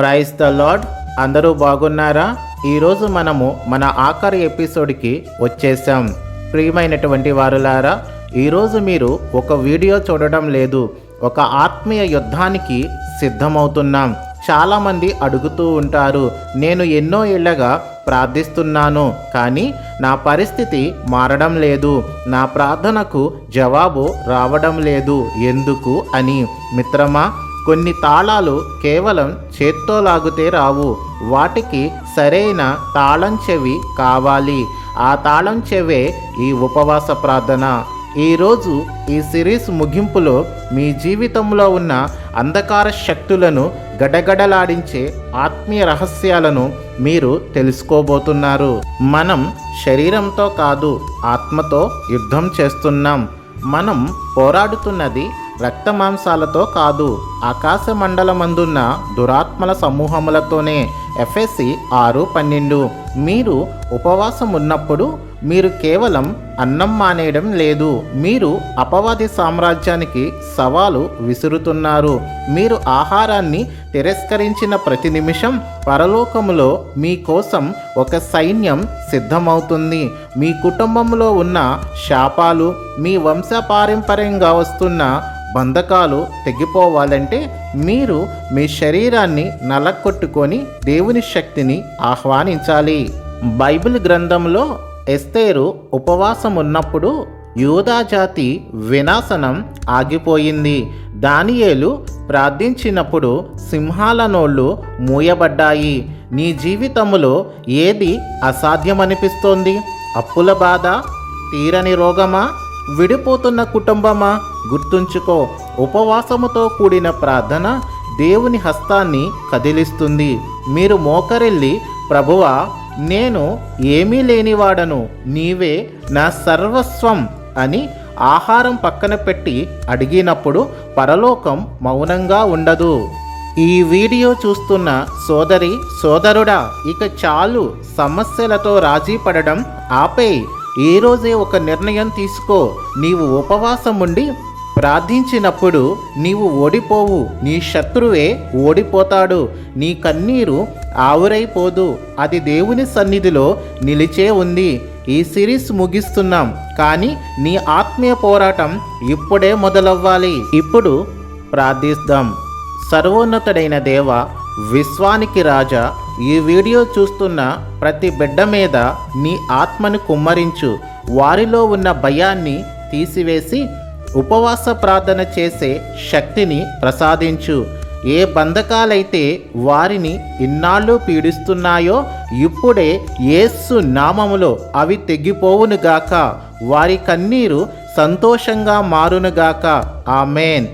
Praise the lord. అందరూ బాగున్నారా? ఈరోజు మనము మన ఆఖరి ఎపిసోడ్కి వచ్చేసాం. ప్రియమైనటువంటి వారులారా, ఈరోజు మీరు ఒక వీడియో చూడడం లేదు, ఒక ఆత్మీయ యుద్ధానికి సిద్ధమవుతున్నాం. చాలామంది అడుగుతూ ఉంటారు, నేను ఎన్నో ఏళ్ళగా ప్రార్థిస్తున్నాను కానీ నా పరిస్థితి మారడం లేదు, నా ప్రార్థనకు జవాబు రావడం లేదు, ఎందుకు అని. మిత్రమా, కొన్ని తాళాలు కేవలం చేత్తో లాగితే రావు, వాటికి సరైన తాళం చెవి కావాలి. ఆ తాళం చెవే ఈ ఉపవాస ప్రార్థన. ఈరోజు ఈ సిరీస్ ముగింపులో మీ జీవితంలో ఉన్న అంధకార శక్తులను గడగడలాడించే ఆత్మీయ రహస్యాలను మీరు తెలుసుకోబోతున్నారు. మనం శరీరంతో కాదు, ఆత్మతో యుద్ధం చేస్తున్నాం. మనం పోరాడుతున్నది రక్త మాంసాలతో కాదు, ఆకాశ మండలమందున్న దురాత్మల సమూహములతోనే. ఎఫెసీ 6:12. మీరు ఉపవాసం ఉన్నప్పుడు మీరు కేవలం అన్నం మానేయడం లేదు, మీరు అపవాది సామ్రాజ్యానికి సవాలు విసురుతున్నారు. మీరు ఆహారాన్ని తిరస్కరించిన ప్రతి నిమిషం పరలోకములో మీకోసం ఒక సైన్యం సిద్ధమవుతుంది. మీ కుటుంబంలో ఉన్న శాపాలు, మీ వంశపారంపర్యంగా వస్తున్న బంధకాలు తెగిపోవాలంటే మీరు మీ శరీరాన్ని నలకొట్టుకొని దేవుని శక్తిని ఆహ్వానించాలి. బైబిల్ గ్రంథంలో ఎస్తేరు ఉపవాసం ఉన్నప్పుడు యూదా జాతి వినాశనం ఆగిపోయింది. దానియేలు ప్రార్థించినప్పుడు సింహాల నోళ్ళు మూయబడ్డాయి. నీ జీవితంలో ఏది అసాధ్యమనిపిస్తోంది? అప్పుల బాధ, తీరని రోగమా, విడిపోతున్న కుటుంబమా? గుర్తుంచుకో, ఉపవాసముతో కూడిన ప్రార్థన దేవుని హస్తాన్ని కదిలిస్తుంది. మీరు మోకరిల్లి, ప్రభువా, నేను ఏమీ లేనివాడను, నీవే నా సర్వస్వం అని ఆహారం పక్కన పెట్టి అడిగినప్పుడు పరలోకం మౌనంగా ఉండదు. ఈ వీడియో చూస్తున్న సోదరి సోదరుడా, ఇక చాలు, సమస్యలతో రాజీ పడడం ఆపేయ్. ఈరోజే ఒక నిర్ణయం తీసుకో. నీవు ఉపవాసం ఉండి ప్రార్థించినప్పుడు నీవు ఓడిపోవు, నీ శత్రువే ఓడిపోతాడు. నీ కన్నీరు ఆవిరైపోదు, అది దేవుని సన్నిధిలో నిలిచే ఉంది. ఈ సిరీస్ ముగిస్తున్నాం, కానీ నీ ఆత్మీయ పోరాటం ఇప్పుడే మొదలవ్వాలి. ఇప్పుడు ప్రార్థిద్దాం. సర్వోన్నతుడైన దేవ, విశ్వానికి రాజా, ఈ వీడియో చూస్తున్న ప్రతి బిడ్డ మీద నీ ఆత్మను కుమ్మరించు. వారిలో ఉన్న భయాన్ని తీసివేసి ఉపవాస ప్రార్థన చేసే శక్తిని ప్రసాదించు. ఏ బంధకాలైతే వారిని ఇన్నాళ్ళు పీడిస్తున్నాయో ఇప్పుడే యేసు నామములో అవి తెగిపోవునుగాక. వారి కన్నీరు సంతోషంగా మారునుగాక. ఆమేన్.